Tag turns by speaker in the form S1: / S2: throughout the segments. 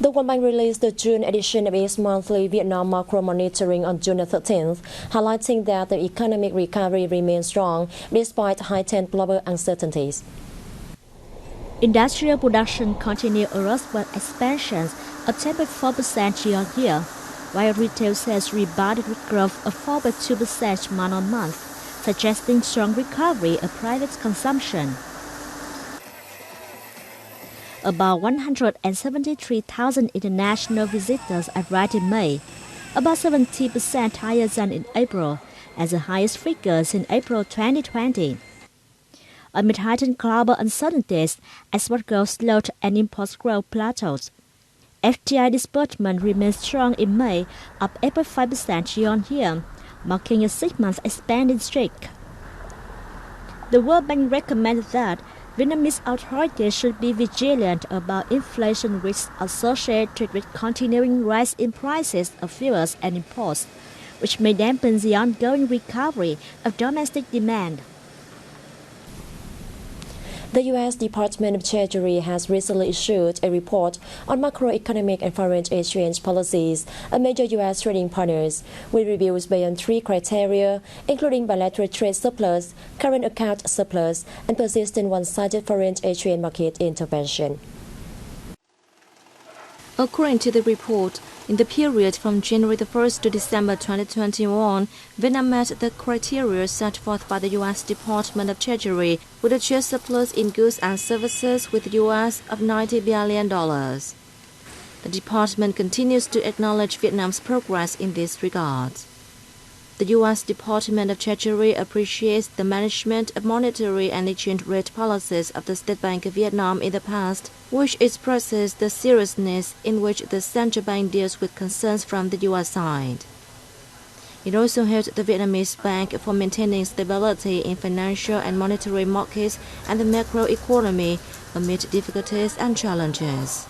S1: The World Bank released the June edition of its monthly Vietnam macro monitoring on June 13th, highlighting that the economic recovery remains strong despite heightened global uncertainties.
S2: Industrial production continued a robust expansion of 10.4% year-on-year, while retail sales rebounded with growth of 4.2% month-on-month, suggesting strong recovery of private consumption. About 173,000 international visitors arrived in May, about 70% higher than in April, and the highest figures in April 2020. Amid heightened global uncertainties, export growth slowed and import growth plateaued. FDI disbursement remained strong in May, up 8.5% year-on-year, marking a 6-month expanding streak. The World Bank recommended that Vietnamese authorities should be vigilant about inflation risks associated with continuing rise in prices of fuels and imports, which may dampen the ongoing recovery of domestic demand.
S1: The U.S. Department of Treasury has recently issued a report on macroeconomic and foreign exchange policies of major U.S. trading partners, with reviews based on 3 criteria, including bilateral trade surplus, current account surplus, and persistent one-sided foreign exchange market intervention.
S3: According to the report, in the period from January 1st to December 2021, Vietnam met the criteria set forth by the U.S. Department of Treasury with a trade surplus in goods and services with U.S. of $90 billion. The department continues to acknowledge Vietnam's progress in this regard. The U.S. Department of Treasury appreciates the management of monetary and exchange rate policies of the State Bank of Vietnam in the past, which expresses the seriousness in which the central bank deals with concerns from the U.S. side. It also hailed the Vietnamese bank for maintaining stability in financial and monetary markets and the macroeconomy amid difficulties and challenges.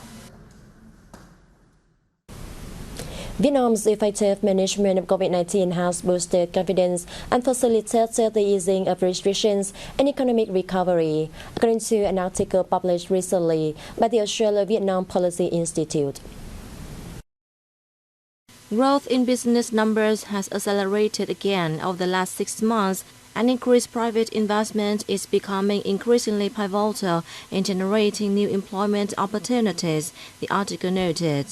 S1: Vietnam's effective management of COVID-19 has boosted confidence and facilitated the easing of restrictions and economic recovery, according to an article published recently by the Australia-Vietnam Policy Institute.
S3: Growth in business numbers has accelerated again over the last 6 months, and increased private investment is becoming increasingly pivotal in generating new employment opportunities, the article noted.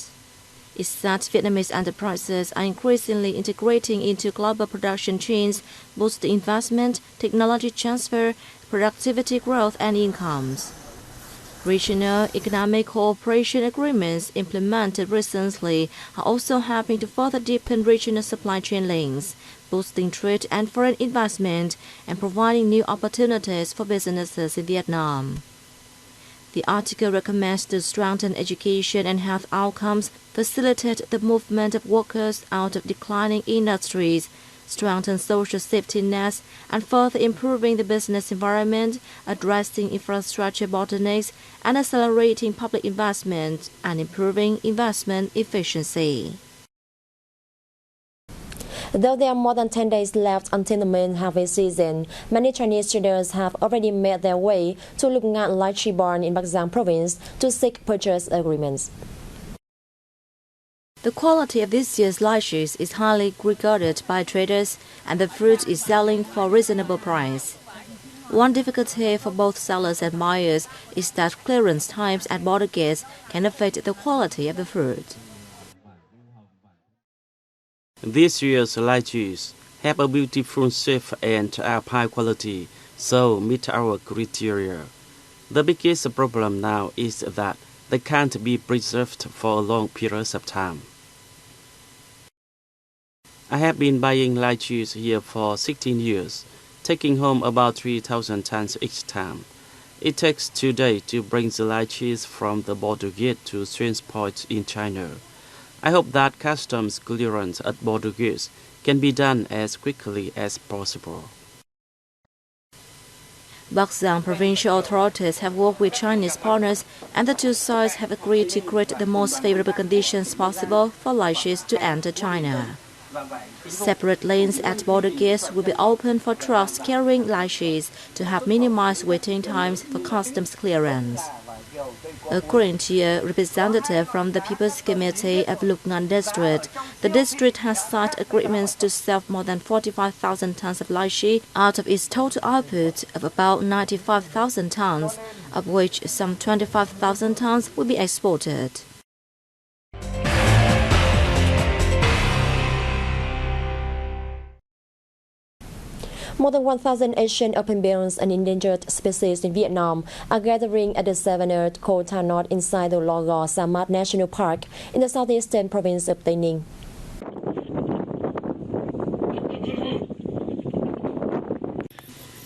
S3: It said Vietnamese enterprises are increasingly integrating into global production chains, boosting investment, technology transfer, productivity growth, and incomes. Regional economic cooperation agreements implemented recently are also helping to further deepen regional supply chain links, boosting trade and foreign investment, and providing new opportunities for businesses in Vietnam. The article recommends to strengthen education and health outcomes, facilitate the movement of workers out of declining industries, strengthen social safety nets, and further improving the business environment, addressing infrastructure bottlenecks, and accelerating public investment and improving investment efficiency.
S1: Though there are more than 10 days left until the main harvest season, many Chinese traders have already made their way to Luc Ngat lychee barn in Bắc Giang province to seek purchase agreements.
S3: The quality of this year's lychees is highly regarded by traders, and the fruit is selling for a reasonable price. One difficulty for both sellers and buyers is that clearance times at border gates can affect the quality of the fruit.
S4: This year's lychees have a beautiful shape and are high quality, so meet our criteria. The biggest problem now is that they can't be preserved for a long period of time. I have been buying lychees here for 16 years, taking home about 3,000 tons each time. It takes 2 days to bring the lychees from the border gate to transport in China. I hope that customs clearance at border gates can be done as quickly as possible.
S3: Bắc Giang provincial authorities have worked with Chinese partners, and the two sides have agreed to create the most favorable conditions possible for lychees to enter China. Separate lanes at border gates will be open for trucks carrying lychees to have minimized waiting times for customs clearance. According to a representative from the People's Committee of Lục Ngạn District, the district has signed agreements to sell more than 45,000 tons of lychee out of its total output of about 95,000 tons, of which some 25,000 tons will be exported.
S1: More than 1,000 Asian open bills and endangered species in Vietnam are gathering at the Savannah Koh Tha Not inside the Lo Go Sa Mat National Park in the southeastern province of Tây Ninh.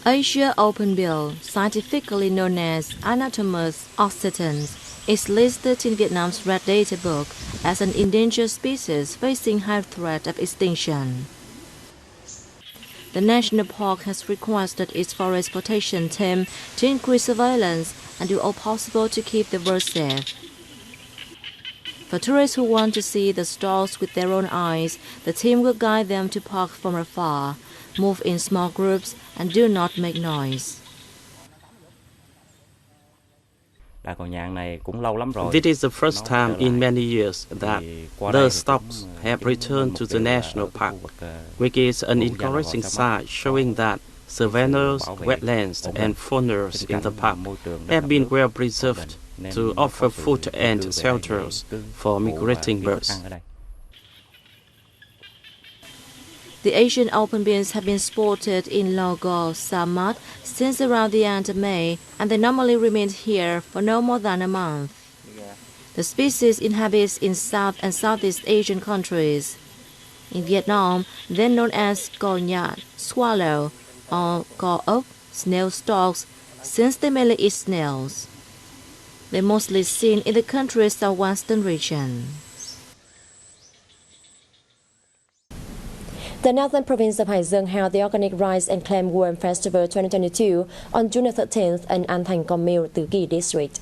S3: Asia openbill, scientifically known as Anatomous oxytans, is listed in Vietnam's Red Data Book as an endangered species facing high threat of extinction. The national park has requested its forest protection team to increase surveillance and do all possible to keep the birds safe. For tourists who want to see the stalks with their own eyes, the team will guide them to park from afar, move in small groups, and do not make noise.
S4: This is the first time in many years that the stocks have returned to the national park, which is an encouraging sign showing that savannas, wetlands, and faunas in the park have been well preserved to offer food and shelters for migrating birds.
S3: The Asian openbills have been spotted in Lo Go Sa Mat since around the end of May, and they normally remain here for no more than a month. The species inhabits in South and Southeast Asian countries. In Vietnam, they're known as Cò Nhạn, swallow, or Cò Ốc, snail stalks, since they mainly eat snails. They're mostly seen in the country's southwestern region.
S1: The northern province of Hải Dương held the Organic Rice and Clam Worm Festival 2022 on June 13th in An Thành Công Mill, Tứ Kỳ district.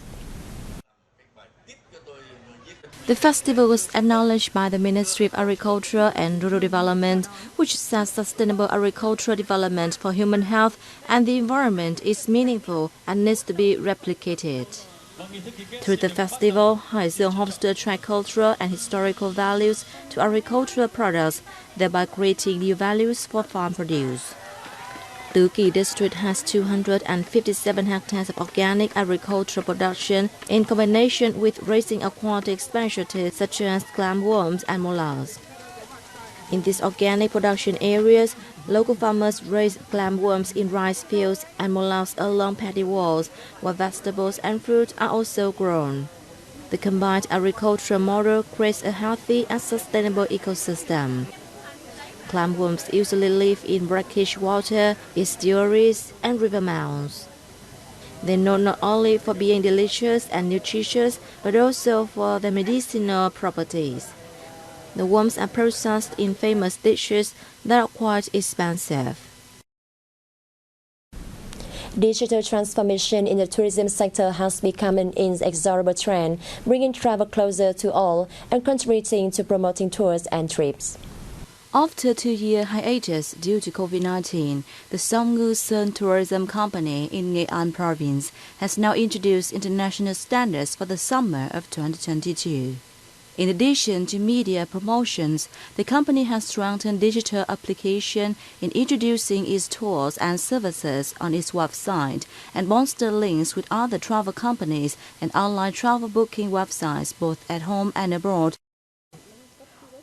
S3: The festival was acknowledged by the Ministry of Agriculture and Rural Development, which says sustainable agricultural development for human health and the environment is meaningful and needs to be replicated. Through the festival, Hải Dương hopes to attract cultural and historical values to agricultural products, thereby creating new values for farm produce. Tứ Kỳ district has 257 hectares of organic agricultural production in combination with raising aquatic specialties such as clam worms and mollusks. In these organic production areas, local farmers raise clam worms in rice fields and mollusks along paddy walls, while vegetables and fruit are also grown. The combined agricultural model creates a healthy and sustainable ecosystem. Clam worms usually live in brackish water, estuaries, and river mouths. They're known not only for being delicious and nutritious, but also for their medicinal properties. The worms are processed in famous dishes that are quite expensive.
S1: Digital transformation in the tourism sector has become an inexorable trend, bringing travel closer to all and contributing to promoting tours and trips.
S3: After a 2-year hiatus due to COVID-19, the Song Ngư Sơn Tourism Company in Nghệ An province has now introduced international standards for the summer of 2022. In addition to media promotions, the company has strengthened digital application in introducing its tours and services on its website and bolstered links with other travel companies and online travel booking websites both at home and abroad.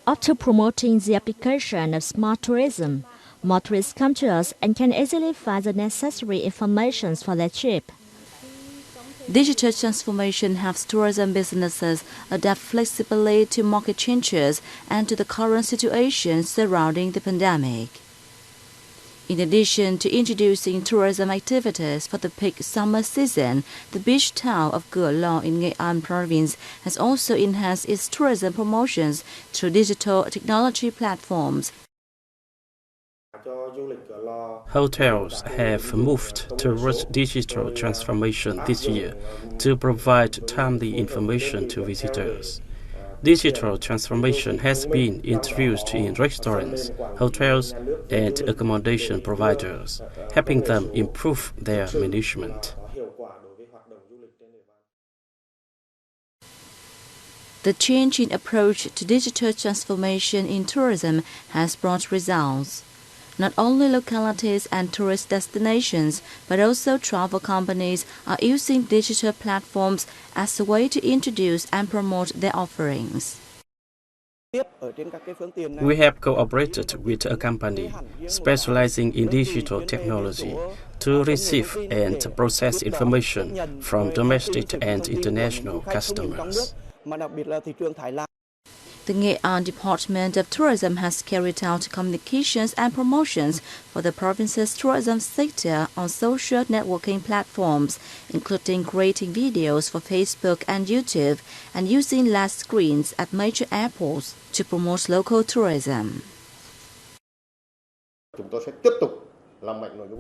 S2: After promoting the application of smart tourism, more tourists come to us and can easily find the necessary information for their trip.
S3: Digital transformation helps tourism businesses adapt flexibly to market changes and to the current situation surrounding the pandemic. In addition to introducing tourism activities for the peak summer season, the beach town of Cửa Lò in Nghệ An province has also enhanced its tourism promotions through digital technology platforms.
S4: Hotels have moved towards digital transformation this year to provide timely information to visitors. Digital transformation has been introduced in restaurants, hotels, and accommodation providers, helping them improve their management.
S3: The change in approach to digital transformation in tourism has brought results. Not only localities and tourist destinations, but also travel companies are using digital platforms as a way to introduce and promote their offerings.
S4: We have cooperated with a company specializing in digital technology to receive and process information from domestic and international customers.
S3: The Nghệ An Department of Tourism has carried out communications and promotions for the province's tourism sector on social networking platforms, including creating videos for Facebook and YouTube and using large screens at major airports to promote local tourism.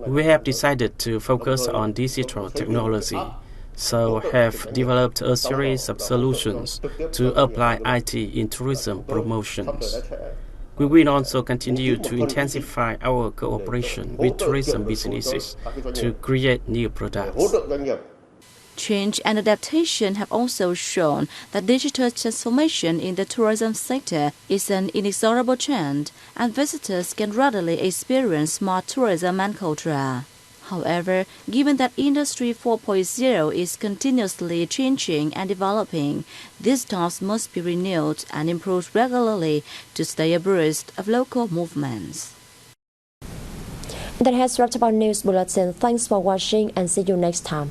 S4: We have decided to focus on digital technology, so have developed a series of solutions to apply IT in tourism promotions. We will also continue to intensify our cooperation with tourism businesses to create new products.
S3: Change and adaptation have also shown that digital transformation in the tourism sector is an inexorable trend, and visitors can readily experience smart tourism and culture. However, given that Industry 4.0 is continuously changing and developing, these tasks must be renewed and improved regularly to stay abreast of local movements.
S1: That has wrapped up our news bulletin. Thanks for watching and see you next time.